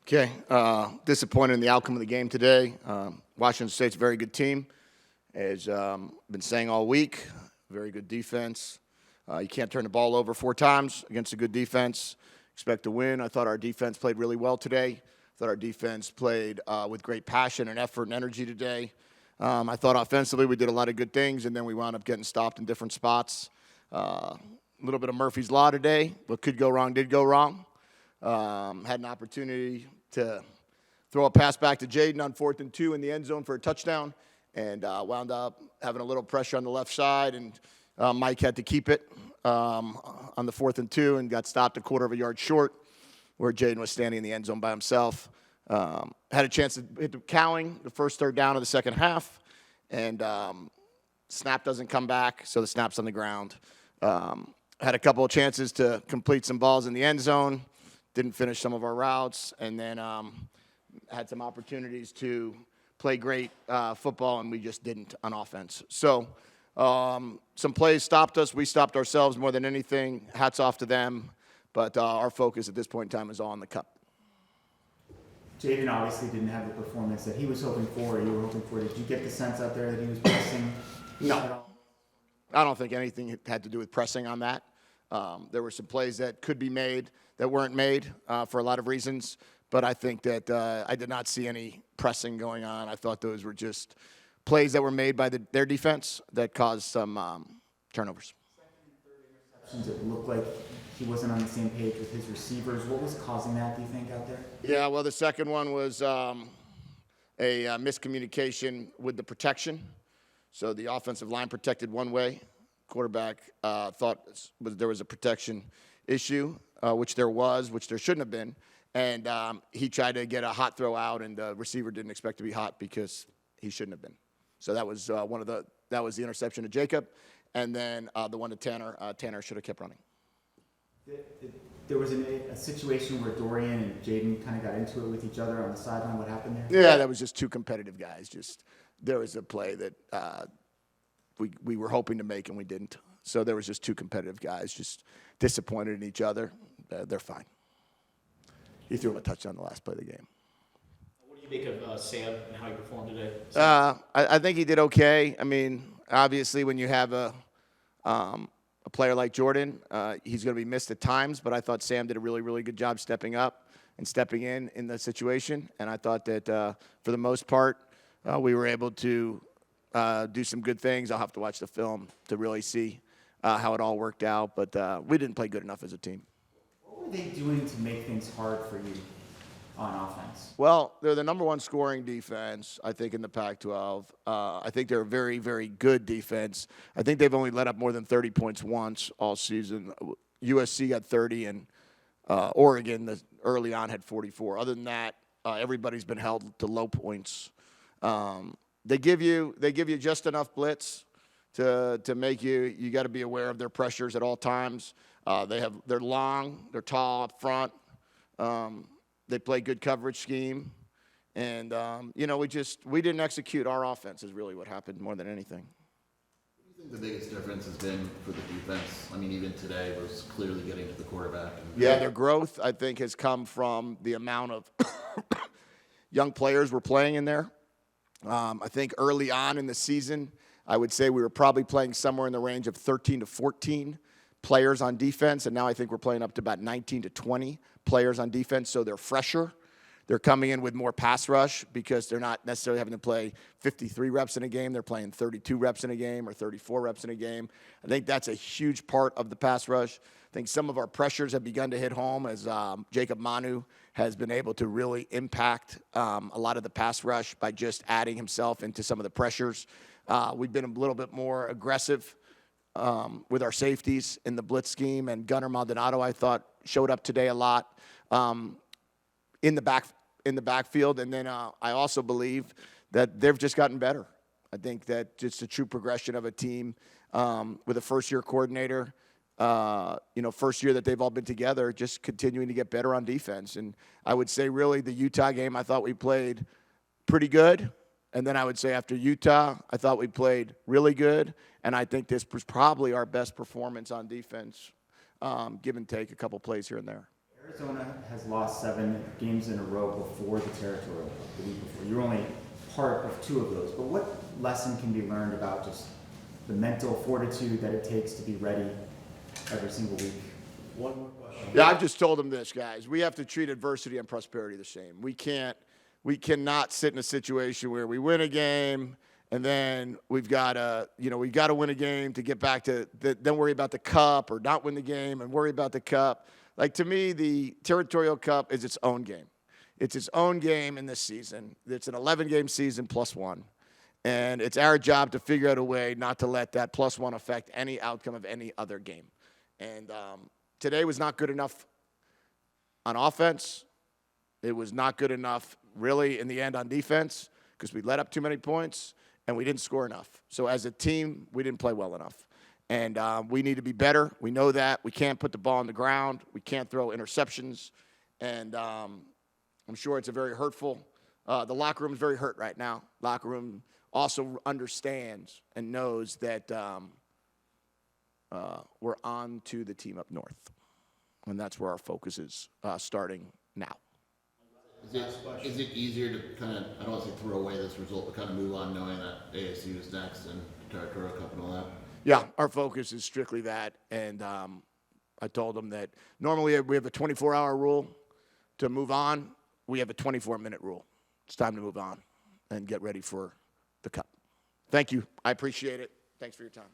Okay, disappointed in the outcome of the game today. Washington State's a very good team, as been saying all week. Very good defense. You can't turn the ball over 4 times against a good defense. Expect to win. I thought our defense played really well today. I thought our defense played with great passion and effort and energy today. I thought offensively we did a lot of good things, and then we wound up getting stopped in different spots. A little bit of Murphy's Law today. What could go wrong did go wrong. Had an opportunity to throw a pass back to Jedd on 4th and 2 in the end zone for a touchdown, and wound up having a little pressure on the left side, and Mike had to keep it on the 4th and 2 and got stopped a quarter of a yard short where Jedd was standing in the end zone by himself. Had a chance to hit the cowing the first third down of the second half, and snap doesn't come back, so the snap's on the ground. Had a couple of chances to complete some balls in the end zone. Didn't finish some of our routes, and then had some opportunities to play great football, and we just didn't on offense. So some plays stopped us. We stopped ourselves more than anything. Hats off to them. But our focus at this point in time is all on the Cup. Jaden obviously didn't have the performance that he was hoping for or you were hoping for. Did you get the sense out there that he was pressing No. at all? I don't think anything had to do with pressing on that. There were some plays that could be made that weren't made for a lot of reasons, but I think that I did not see any pressing going on. I thought those were just plays that were made by their defense that caused some turnovers. Second and third interceptions, it looked like he wasn't on the same page with his receivers. What was causing that, do you think, out there? Yeah, well, the second one was a miscommunication with the protection. So the offensive line protected one way. Quarterback thought there was a protection issue, which there was, which there shouldn't have been. And he tried to get a hot throw out, and the receiver didn't expect to be hot because he shouldn't have been. So that was that was the interception to Jacob. And then the one to Tanner. Tanner should have kept running. There was a situation where Dorian and Jaden kind of got into it with each other on the sideline. What happened there? Yeah, that was just 2 competitive guys. There was a play that we were hoping to make and we didn't. So there was just 2 competitive guys just disappointed in each other. They're fine. He threw him a touchdown the last play of the game. What do you make of Sam and how he performed today? I think he did okay. I mean, obviously when you have a player like Jordan, he's going to be missed at times, but I thought Sam did a really, really good job stepping up and stepping in the situation. And I thought that for the most part, we were able to do some good things. I'll have to watch the film to really see how it all worked out, but we didn't play good enough as a team. What were they doing to make things hard for you on offense? Well, they're the number 1 scoring defense, I think, in the Pac-12. I think they're a very, very good defense. I think they've only let up more than 30 points once all season. USC got 30, and Oregon early on had 44. Other than that, everybody's been held to low points. They give you just enough blitz to make you got to be aware of their pressures at all times. They're long, they're tall up front. They play good coverage scheme, and we didn't execute our offense is really what happened more than anything. What do you think the biggest difference has been for the defense? I mean, even today was clearly getting to the quarterback. Yeah, their growth I think has come from the amount of young players we're playing in there. I think early on in the season, I would say we were probably playing somewhere in the range of 13 to 14 players on defense, and now I think we're playing up to about 19 to 20 players on defense, so they're fresher. They're coming in with more pass rush because they're not necessarily having to play 53 reps in a game. They're playing 32 reps in a game or 34 reps in a game. I think that's a huge part of the pass rush. I think some of our pressures have begun to hit home as Jacob Manu has been able to really impact a lot of the pass rush by just adding himself into some of the pressures. We've been a little bit more aggressive with our safeties in the blitz scheme, and Gunnar Maldonado, I thought, showed up today a lot in the backfield. And then I also believe that they've just gotten better. I think that it's a true progression of a team with a first-year coordinator. First year that they've all been together, just continuing to get better on defense. And I would say really the Utah game, I thought we played pretty good. And then I would say after Utah, I thought we played really good. And I think this was probably our best performance on defense, give and take a couple plays here and there. Arizona has lost 7 games in a row before the Territorial Cup, the week before. You're only part of 2 of those. But what lesson can be learned about just the mental fortitude that it takes to be ready every single week? One more question. Yeah, I've just told them this, guys. We have to treat adversity and prosperity the same. We cannot sit in a situation where we win a game and then we've got to win a game to get back to then worry about the cup, or not win the game and worry about the cup. Like, to me, the Territorial Cup is its own game. It's its own game in this season. It's an 11-game season plus 1. And it's our job to figure out a way not to let that plus 1 affect any outcome of any other game. And today was not good enough on offense. It was not good enough, really, in the end on defense, because we let up too many points and we didn't score enough. So as a team, we didn't play well enough. And we need to be better. We know that. We can't put the ball on the ground. We can't throw interceptions. And I'm sure it's a very hurtful. The locker room is very hurt right now. Locker room also understands and knows that we're on to the team up north. And that's where our focus is starting now. Is it easier to kind of, I don't want to say throw away this result, but kind of move on knowing that ASU is next and Territorial Cup and all that? Yeah, our focus is strictly that. And I told them that normally we have a 24-hour rule to move on. We have a 24-minute rule. It's time to move on and get ready for the Cup. Thank you. I appreciate it. Thanks for your time.